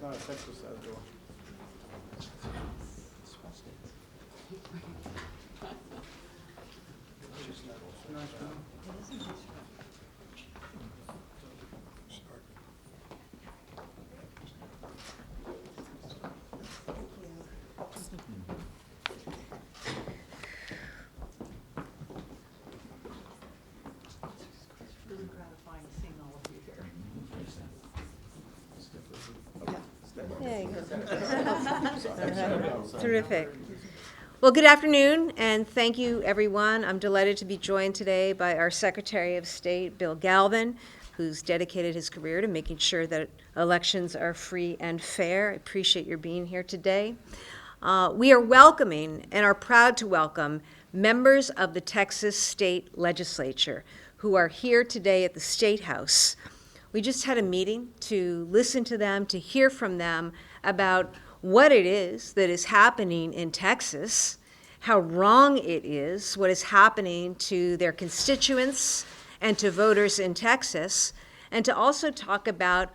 It's not a Texas size door. There you go. Terrific. Well, good afternoon, and thank you, everyone. I'm delighted to be joined today by our Secretary of State, Bill Galvin, who's dedicated his career to making sure that elections are free and fair. I appreciate your being here today. We are welcoming and are proud to welcome members of the Texas State Legislature who are here today at the State House. We just had a meeting to listen to them, to hear from them about what it is that is happening in Texas, how wrong it is, what is happening to their constituents and to voters in Texas, and to also talk about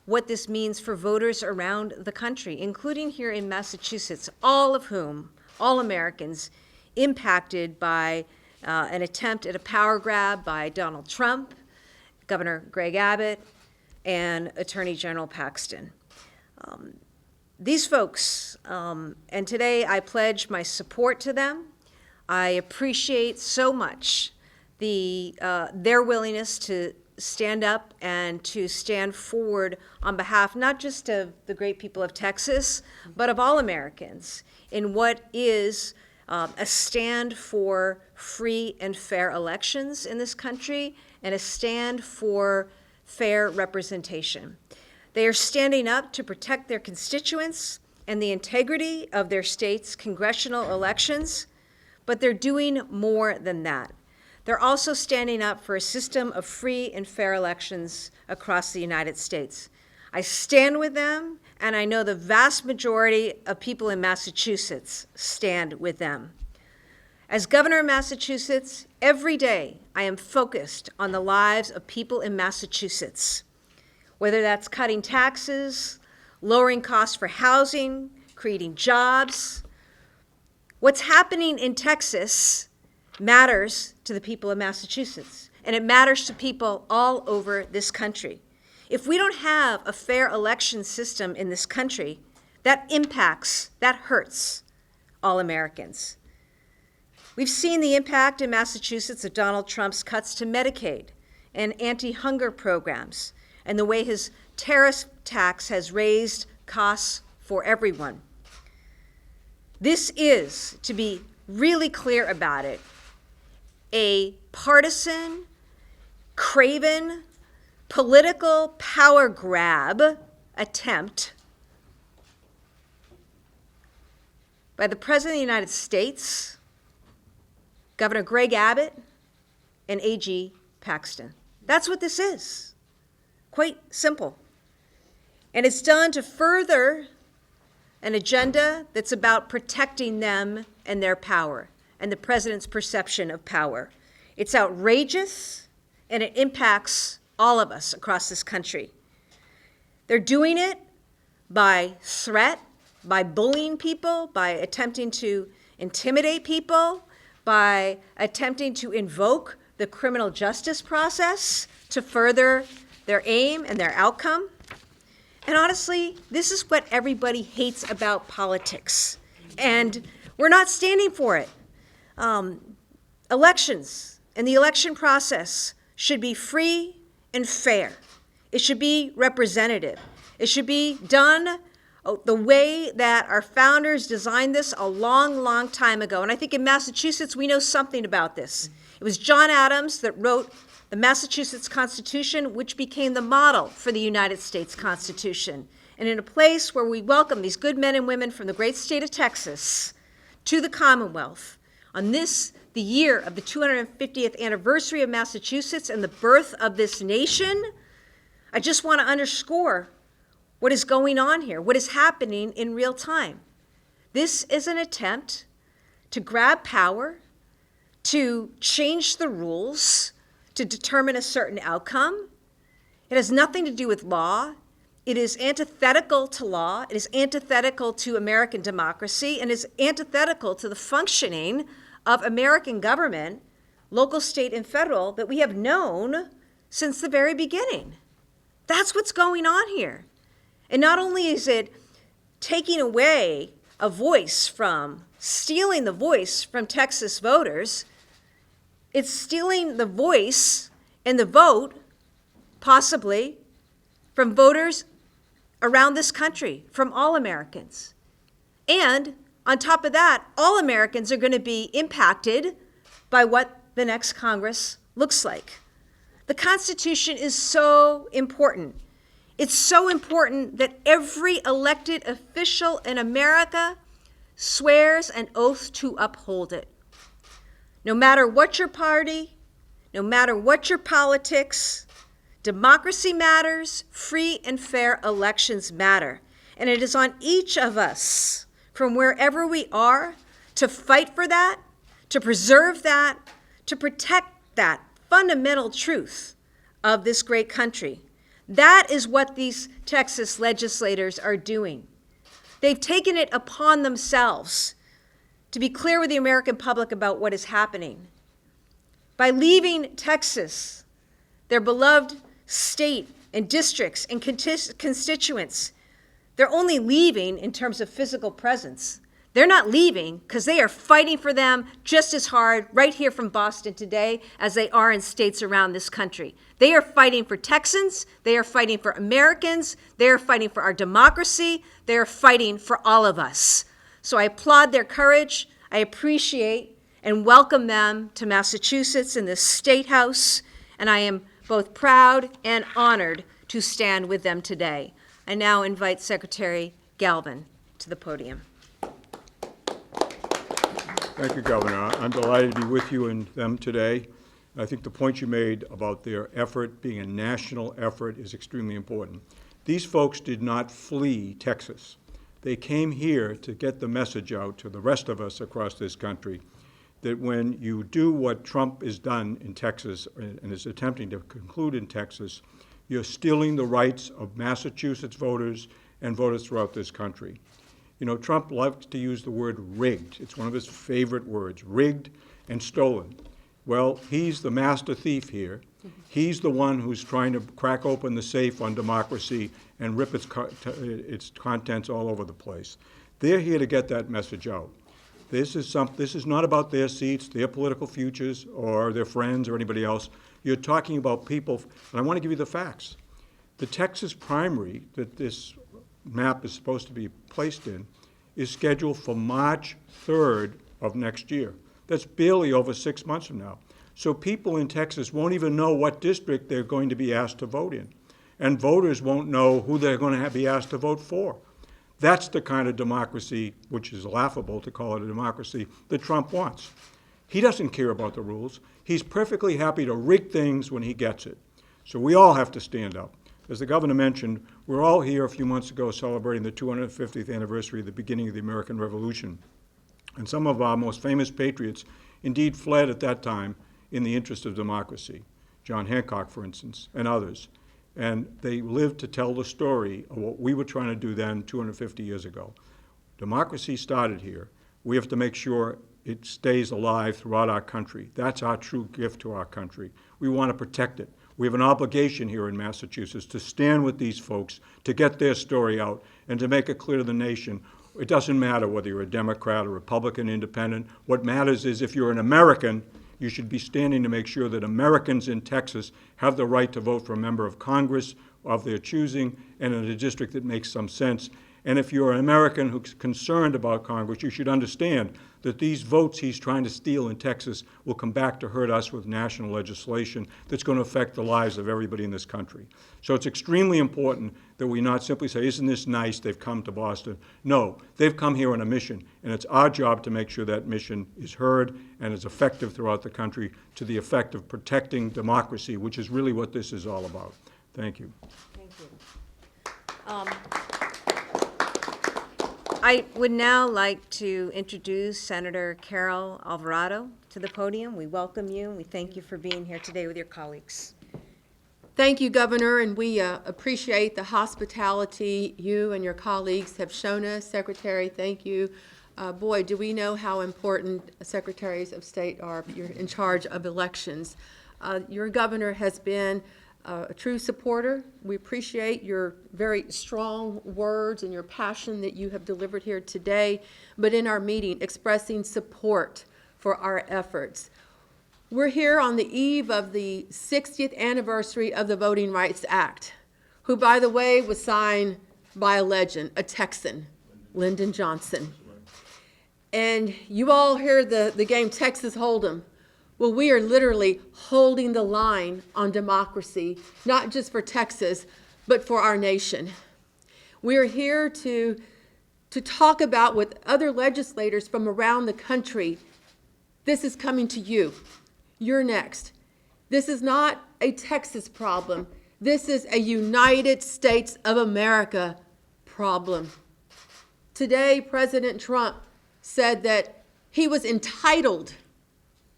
what this means for voters around the country, including here in Massachusetts, all of whom, all Americans, impacted by an attempt at a power grab by Donald Trump, Governor Greg Abbott, and Attorney General Paxton. These folks, and today I pledge my support to them. I appreciate so much their willingness to stand up and to stand forward on behalf not just of the great people of Texas, but of all Americans in what is a stand for free and fair elections in this country and a stand for fair representation. They are standing up to protect their constituents and the integrity of their state's congressional elections, but they're doing more than that. They're also standing up for a system of free and fair elections across the United States. I stand with them, and I know the vast majority of people in Massachusetts stand with them. As governor of Massachusetts, every day I am focused on the lives of people in Massachusetts, whether that's cutting taxes, lowering costs for housing, creating jobs. What's happening in Texas matters to the people of Massachusetts, and it matters to people all over this country. If we don't have a fair election system in this country, that impacts, that hurts all Americans. We've seen the impact in Massachusetts of Donald Trump's cuts to Medicaid and anti-hunger programs, and the way his tariff tax has raised costs for everyone. This is, to be really clear about it, a partisan, craven, political power grab attempt by the President of the United States, Governor Greg Abbott, and AG Paxton. That's what this is. Quite simple. And it's done to further an agenda that's about protecting them and their power and the president's perception of power. It's outrageous, and it impacts all of us across this country. They're doing it by threat, by bullying people, by attempting to intimidate people, by attempting to invoke the criminal justice process to further their aim and their outcome. And honestly, this is what everybody hates about politics. And we're not standing for it. Elections and the election process should be free and fair. It should be representative. It should be done the way that our founders designed this a long, long time ago. And I think in Massachusetts, we know something about this. It was John Adams that wrote the Massachusetts Constitution, which became the model for the United States Constitution. And in a place where we welcome these good men and women from the great state of Texas to the Commonwealth, on this, the year of the 250th anniversary of Massachusetts and the birth of this nation, I just want to underscore what is going on here, what is happening in real time. This is an attempt to grab power, to change the rules, to determine a certain outcome. It has nothing to do with law. It is antithetical to law, it is antithetical to American democracy, and is antithetical to the functioning of American government, local, state, and federal, that we have known since the very beginning. That's what's going on here. And not only is it taking away a voice from, stealing the voice from Texas voters, it's stealing the voice and the vote, possibly, from voters around this country, from all Americans. And on top of that, all Americans are going to be impacted by what the next Congress looks like. The Constitution is so important. It's so important that every elected official in America swears an oath to uphold it. No matter what your party, no matter what your politics, democracy matters, free and fair elections matter. And it is on each of us, from wherever we are, to fight for that, to preserve that, to protect that fundamental truth of this great country. That is what these Texas legislators are doing. They've taken it upon themselves to be clear with the American public about what is happening. By leaving Texas, their beloved state and districts and constituents, they're only leaving in terms of physical presence. They're not leaving because they are fighting for them just as hard right here from Boston today as they are in states around this country. They are fighting for Texans. They are fighting for Americans. They are fighting for our democracy. They are fighting for all of us. So I applaud their courage. I appreciate and welcome them to Massachusetts in this State House, and I am both proud and honored to stand with them today. I now invite Secretary Galvin to the podium. Thank you, Governor. I'm delighted to be with you and them today. I think the point you made about their effort being a national effort is extremely important. These folks did not flee Texas. They came here to get the message out to the rest of us across this country that when you do what Trump has done in Texas and is attempting to conclude in Texas, you're stealing the rights of Massachusetts voters and voters throughout this country. You know, Trump loves to use the word rigged. It's one of his favorite words, rigged and stolen. Well, he's the master thief here. He's the one who's trying to crack open the safe on democracy and rip its contents all over the place. They're here to get that message out. This is not about their seats, their political futures, or their friends or anybody else. You're talking about people, and I want to give you the facts. The Texas primary that this map is supposed to be placed in is scheduled for March 3rd of next year. That's barely over 6 months from now. So people in Texas won't even know what district they're going to be asked to vote in. And voters won't know who they're going to be asked to vote for. That's the kind of democracy, which is laughable to call it a democracy, that Trump wants. He doesn't care about the rules. He's perfectly happy to rig things when he gets it. So we all have to stand up. As the governor mentioned, we're all here a few months ago celebrating the 250th anniversary of the beginning of the American Revolution. And some of our most famous patriots indeed fled at that time in the interest of democracy. John Hancock, for instance, and others. And they lived to tell the story of what we were trying to do then 250 years ago. Democracy started here. We have to make sure it stays alive throughout our country. That's our true gift to our country. We want to protect it. We have an obligation here in Massachusetts to stand with these folks, to get their story out, and to make it clear to the nation, it doesn't matter whether you're a Democrat or Republican, independent. What matters is if you're an American, you should be standing to make sure that Americans in Texas have the right to vote for a member of Congress of their choosing and in a district that makes some sense. And if you're an American who's concerned about Congress, you should understand that these votes he's trying to steal in Texas will come back to hurt us with national legislation that's going to affect the lives of everybody in this country. So it's extremely important that we not simply say, isn't this nice, they've come to Boston. No, they've come here on a mission, and it's our job to make sure that mission is heard and is effective throughout the country to the effect of protecting democracy, which is really what this is all about. Thank you. Thank you. I would now like to introduce Senator Carol Alvarado to the podium. We welcome you, and we thank you for being here today with your colleagues. Thank you, Governor, and we appreciate the hospitality you and your colleagues have shown us. Secretary, thank you. Boy, do we know how important secretaries of state are. You're in charge of elections. Your governor has been a true supporter. We appreciate your very strong words and your passion that you have delivered here today, but in our meeting, expressing support for our efforts. We're here on the eve of the 60th anniversary of the Voting Rights Act, who, by the way, was signed by a legend, a Texan, Lyndon Johnson. And you all hear the game Texas Hold'em. Well, we are literally holding the line on democracy, not just for Texas, but for our nation. We are here to talk about with other legislators from around the country. This is coming to you. You're next. This is not a Texas problem. This is a United States of America problem. Today, President Trump said that he was entitled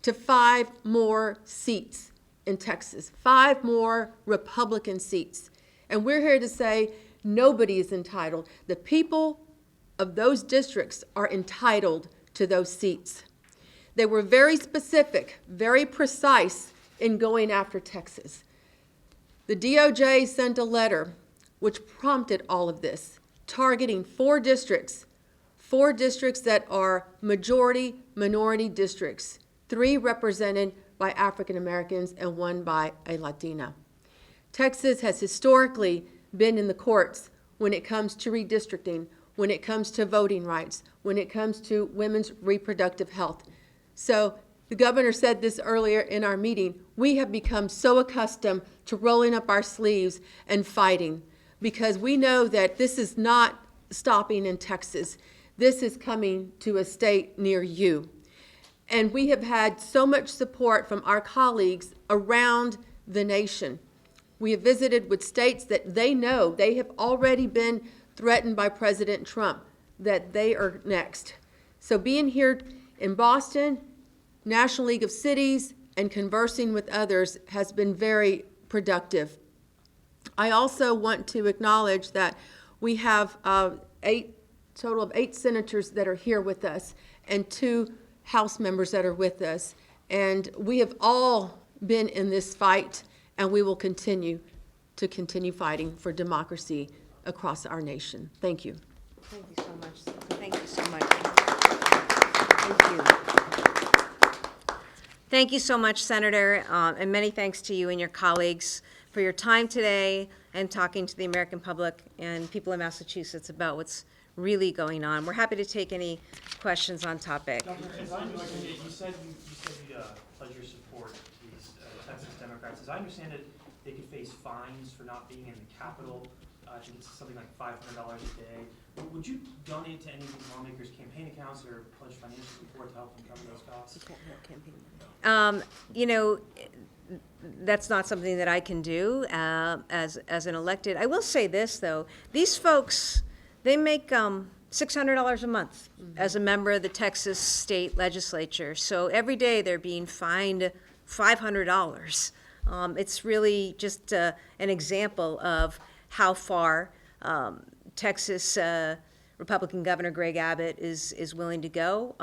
to 5 more seats in Texas, 5 more Republican seats. And we're here to say nobody is entitled. The people of those districts are entitled to those seats. They were very specific, very precise in going after Texas. The DOJ sent a letter which prompted all of this, targeting 4 districts that are majority minority districts, 3 represented by African Americans and 1 by a Latina. Texas has historically been in the courts when it comes to redistricting, when it comes to voting rights, when it comes to women's reproductive health. So the governor said this earlier in our meeting, we have become so accustomed to rolling up our sleeves and fighting because we know that this is not stopping in Texas. This is coming to a state near you. And we have had so much support from our colleagues around the nation. We have visited with states that they know they have already been threatened by President Trump, that they are next. So being here in Boston, National League of Cities, and conversing with others has been very productive. I also want to acknowledge that we have total of 8 senators that are here with us and 2 House members that are with us. And we have all been in this fight, and we will continue fighting for democracy across our nation. Thank you. Thank you so much. Thank you so much. Thank you. Thank you so much, Senator, and many thanks to you and your colleagues for your time today and talking to the American public and people in Massachusetts about what's really going on. We're happy to take any questions on topic. Governor, as I understand it, you said you pledge your support to these Texas Democrats. As I understand it, they could face fines for not being in the Capitol. I think it's something like $500 a day. Would you donate to any of these lawmakers' campaign accounts or pledge financial support to help them cover those costs? You know, that's not something that I can do as an elected. I will say this, though. These folks, they make $600 a month as a member of the Texas state legislature. So every day they're being fined $500. It's really just an example of how far Texas Republican Governor Greg Abbott is willing to go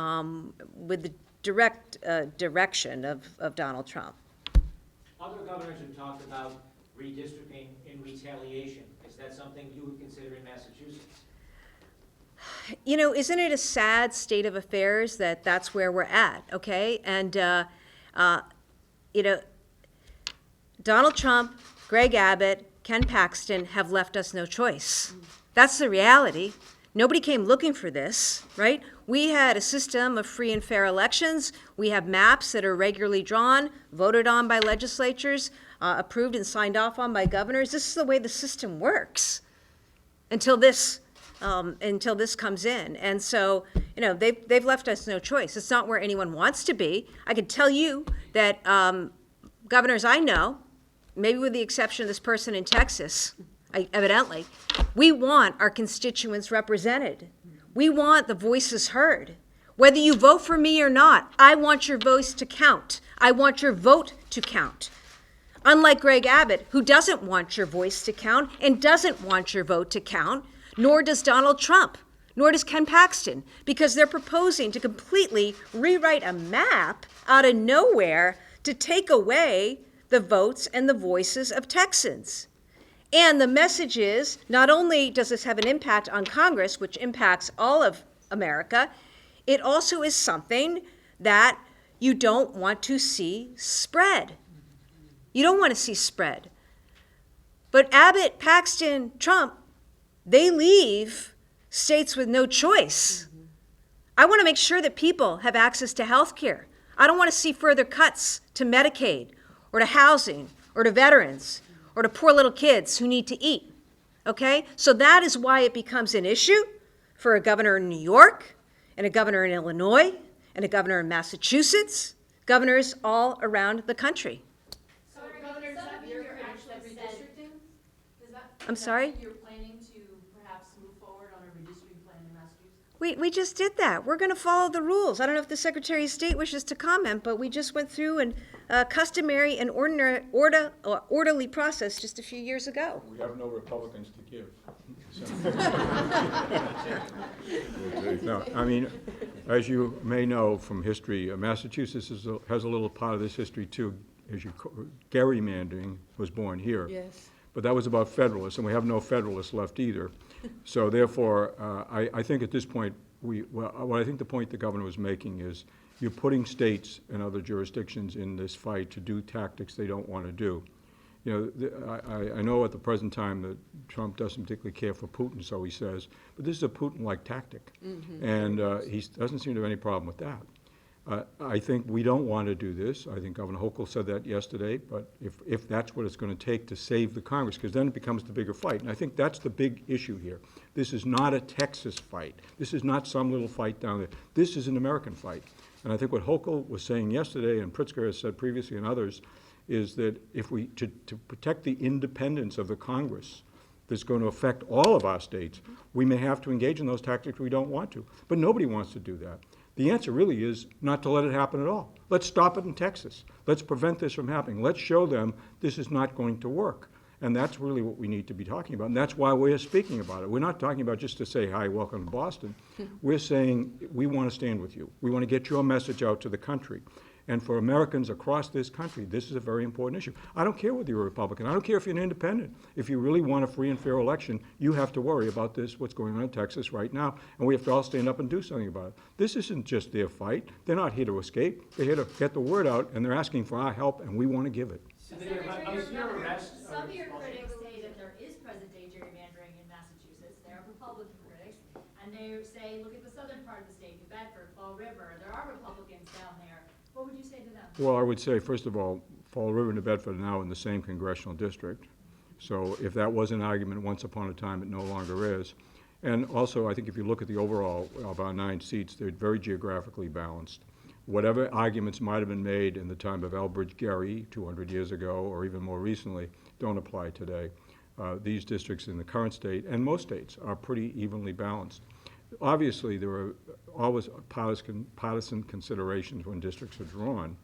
with the direct direction of Donald Trump. Other governors have talked about redistricting in retaliation. Is that something you would consider in Massachusetts? You know, isn't it a sad state of affairs that that's where we're at, okay? And, you know, Donald Trump, Greg Abbott, Ken Paxton have left us no choice. That's the reality. Nobody came looking for this, right? We had a system of free and fair elections. We have maps that are regularly drawn, voted on by legislatures, approved and signed off on by governors. This is the way the system works until this comes in. And so, you know, they've left us no choice. It's not where anyone wants to be. I can tell you that governors I know, maybe with the exception of this person in Texas, evidently, we want our constituents represented. We want the voices heard. Whether you vote for me or not, I want your voice to count. I want your vote to count. Unlike Greg Abbott, who doesn't want your voice to count and doesn't want your vote to count, nor does Donald Trump, nor does Ken Paxton, because they're proposing to completely rewrite a map out of nowhere to take away the votes and the voices of Texans. And the message is, not only does this have an impact on Congress, which impacts all of America, it also is something that you don't want to see spread. You don't want to see spread. But Abbott, Paxton, Trump, they leave states with no choice. I want to make sure that people have access to health care. I don't want to see further cuts to Medicaid or to housing or to veterans or to poor little kids who need to eat. Okay? So that is why it becomes an issue for a governor in New York and a governor in Illinois and a governor in Massachusetts, governors all around the country. So Governor, does that mean you're actually redistricting? I'm sorry? You're planning to perhaps move forward on a redistricting plan in Massachusetts? We just did that. We're going to follow the rules. I don't know if the Secretary of State wishes to comment, but we just went through a customary and orderly process just a few years ago. We have no Republicans to give. No, I mean, as you may know from history, Massachusetts has a little part of this history too. Gerrymandering was born here. Yes. But that was about Federalists, and we have no Federalists left either. So therefore, I think at this point, what I think the point the governor was making is you're putting states and other jurisdictions in this fight to do tactics they don't want to do. You know, I know at the present time that Trump doesn't particularly care for Putin, so he says, but this is a Putin-like tactic. And he doesn't seem to have any problem with that. I think we don't want to do this. I think Governor Hochul said that yesterday, but if that's what it's going to take to save the Congress, because then it becomes the bigger fight. And I think that's the big issue here. This is not a Texas fight. This is not some little fight down there. This is an American fight. And I think what Hochul was saying yesterday, and Pritzker has said previously and others, is that if we, to protect the independence of the Congress that's going to affect all of our states, we may have to engage in those tactics we don't want to. But nobody wants to do that. The answer really is not to let it happen at all. Let's stop it in Texas. Let's prevent this from happening. Let's show them this is not going to work. And that's really what we need to be talking about. And that's why we're speaking about it. We're not talking about just to say, hi, welcome to Boston. We're saying we want to stand with you. We want to get your message out to the country. And for Americans across this country, this is a very important issue. I don't care whether you're a Republican. I don't care if you're an independent. If you really want a free and fair election, you have to worry about this, what's going on in Texas right now, and we have to all stand up and do something about it. This isn't just their fight. They're not here to escape. They're here to get the word out, and they're asking for our help, and we want to give it. Senator, was your arrest? Some of your critics say that there is present-day gerrymandering in Massachusetts. There are Republican critics, and they say, look at the southern part of the state, New Bedford, Fall River. There are Republicans down there. What would you say to them? Well, I would say, first of all, Fall River and New Bedford are now in the same congressional district. So if that was an argument once upon a time, it no longer is. And also, I think if you look at the overall of our 9 seats, they're very geographically balanced. Whatever arguments might have been made in the time of Elbridge Gerry 200 years ago, or even more recently, don't apply today. These districts in the current state, and most states, are pretty evenly balanced. Obviously, there are always partisan considerations when districts are drawn,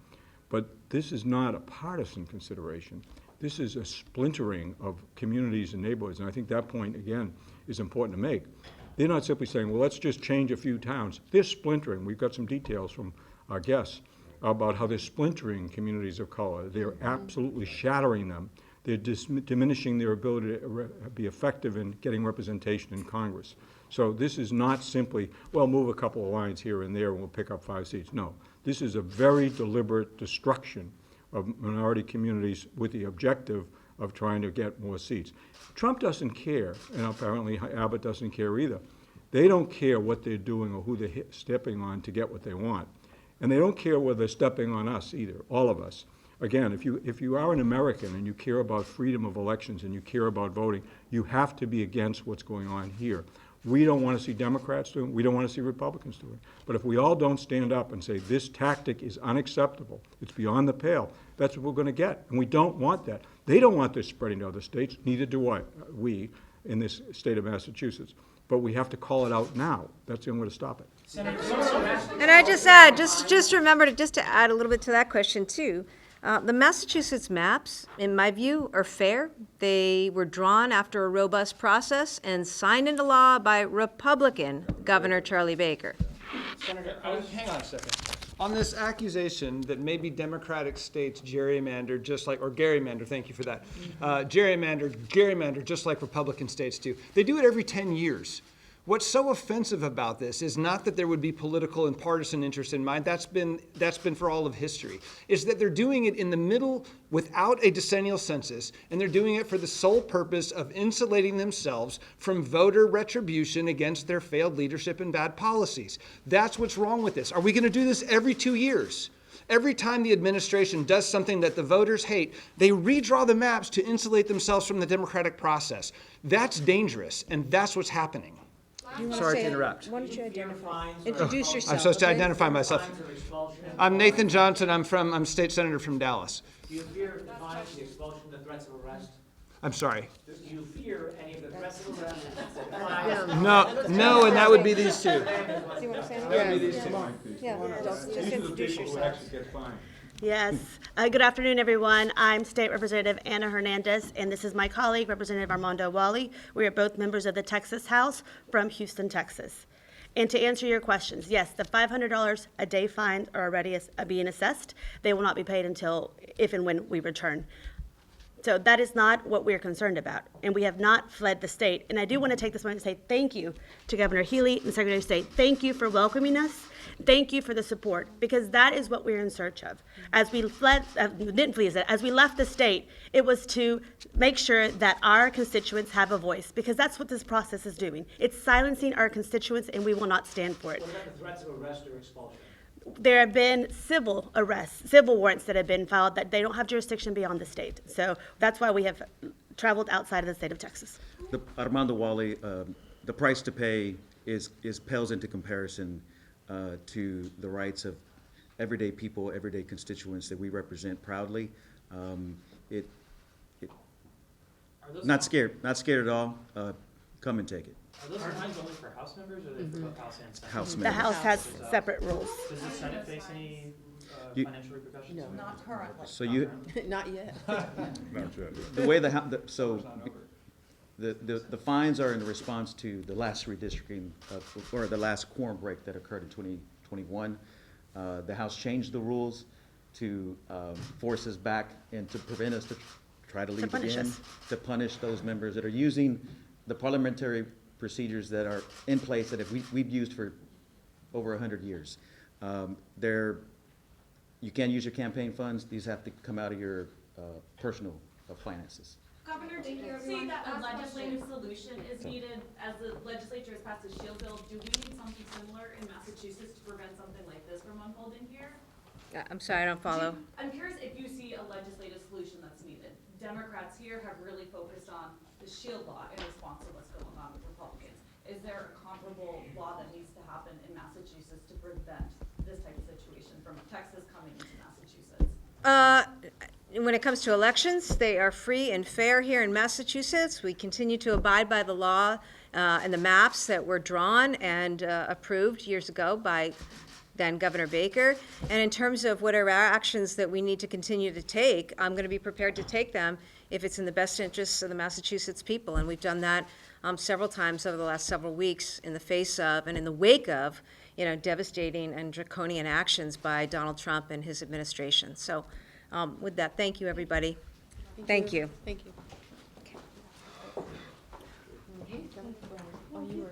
but this is not a partisan consideration. This is a splintering of communities and neighborhoods, and I think that point, again, is important to make. They're not simply saying, well, let's just change a few towns. They're splintering. We've got some details from our guests about how they're splintering communities of color. They're absolutely shattering them. They're diminishing their ability to be effective in getting representation in Congress. So this is not simply, well, move a couple of lines here and there and we'll pick up 5 seats. No, this is a very deliberate destruction of minority communities with the objective of trying to get more seats. Trump doesn't care, and apparently Abbott doesn't care either. They don't care what they're doing or who they're stepping on to get what they want. And they don't care whether they're stepping on us either, all of us. Again, if you are an American and you care about freedom of elections and you care about voting, you have to be against what's going on here. We don't want to see Democrats doing it. We don't want to see Republicans doing it. But if we all don't stand up and say this tactic is unacceptable, it's beyond the pale, that's what we're going to get. And we don't want that. They don't want this spreading to other states, neither do we in this state of Massachusetts. But we have to call it out now. That's the only way to stop it. Senator, And I just add, just remember to add a little bit to that question too. The Massachusetts maps, in my view, are fair. They were drawn after a robust process and signed into law by Republican Governor Charlie Baker. Senator, hang on a second. On this accusation that maybe Democratic states gerrymander just like, or gerrymander, thank you for that, gerrymander just like Republican states do. They do it every 10 years. What's so offensive about this is not that there would be political and partisan interest in mind. That's been for all of history. Is that they're doing it in the middle without a decennial census, and they're doing it for the sole purpose of insulating themselves from voter retribution against their failed leadership and bad policies. That's what's wrong with this. Are we going to do this every 2 years? Every time the administration does something that the voters hate, they redraw the maps to insulate themselves from the democratic process. That's dangerous, and that's what's happening. Sorry to interrupt. Why don't you identify? Introduce yourself. I'm supposed to okay? identify myself. Fines or expulsion? I'm Nathan Johnson. I'm state senator from Dallas. Do you fear the fines, the expulsion, the threats of arrest? I'm sorry. Do you fear any of the threats of arrest? the fines? No, and that would be these two. Do you want to say anything? That would be these two. Yeah, just introduce yourself. Yes. Good afternoon, everyone. I'm State Representative Anna Hernandez, and this is my colleague, Representative Armando Wally. We are both members of the Texas House from Houston, Texas. And to answer your questions, yes, the $500 a day fines are already being assessed. They will not be paid until if and when we return. So that is not what we're concerned about, and we have not fled the state. And I do want to take this moment to say thank you to Governor Healey and Secretary of State. Thank you for welcoming us. Thank you for the support, because that is what we're in search of. As we fled, didn't flee, as we left the state, it was to make sure that our constituents have a voice, because that's what this process is doing. It's silencing our constituents, and we will not stand for it. What about the threats of arrest or expulsion? There have been civil arrests, civil warrants that have been filed that they don't have jurisdiction beyond the state. So that's why we have traveled outside of the state of Texas. Armando Wally, the price to pay is pales into comparison to the rights of everyday people, everyday constituents that we represent proudly. Are those Not scared at all. Come and take it. Are those fines only for House members, or are they for both House and Senate? House The members. House has separate rules. Does the Senate face any You- financial repercussions? No. Not currently. So you, Not yet. the way the fines are in response to the last redistricting, or the last quorum break that occurred in 2021. The House changed the rules to force us back and to prevent us to try to leave punish again, us. to punish those members that are using the parliamentary procedures that are in place that we've used for over 100 years. You can't use your campaign funds. These have to come out of your personal finances. Governor, do you see that a legislative solution is needed as the legislature has passed a shield bill? Do we need something similar in Massachusetts to prevent something like this from unfolding here? I'm sorry, I don't follow. I'm curious if you see a legislative solution that's needed. Democrats here have really focused on the shield law in response to what's going on with Republicans. Is there a comparable law that needs to happen in Massachusetts to prevent this type of situation from Texas coming into Massachusetts? When it comes to elections, they are free and fair here in Massachusetts. We continue to abide by the law and the maps that were drawn and approved years ago by then Governor Baker. And in terms of whatever actions that we need to continue to take, I'm going to be prepared to take them if it's in the best interests of the Massachusetts people. And we've done that several times over the last several weeks in the face of and in the wake of, devastating and draconian actions by Donald Trump and his administration. So with that, thank you, everybody. Thank you. Thank you. Oh, you were.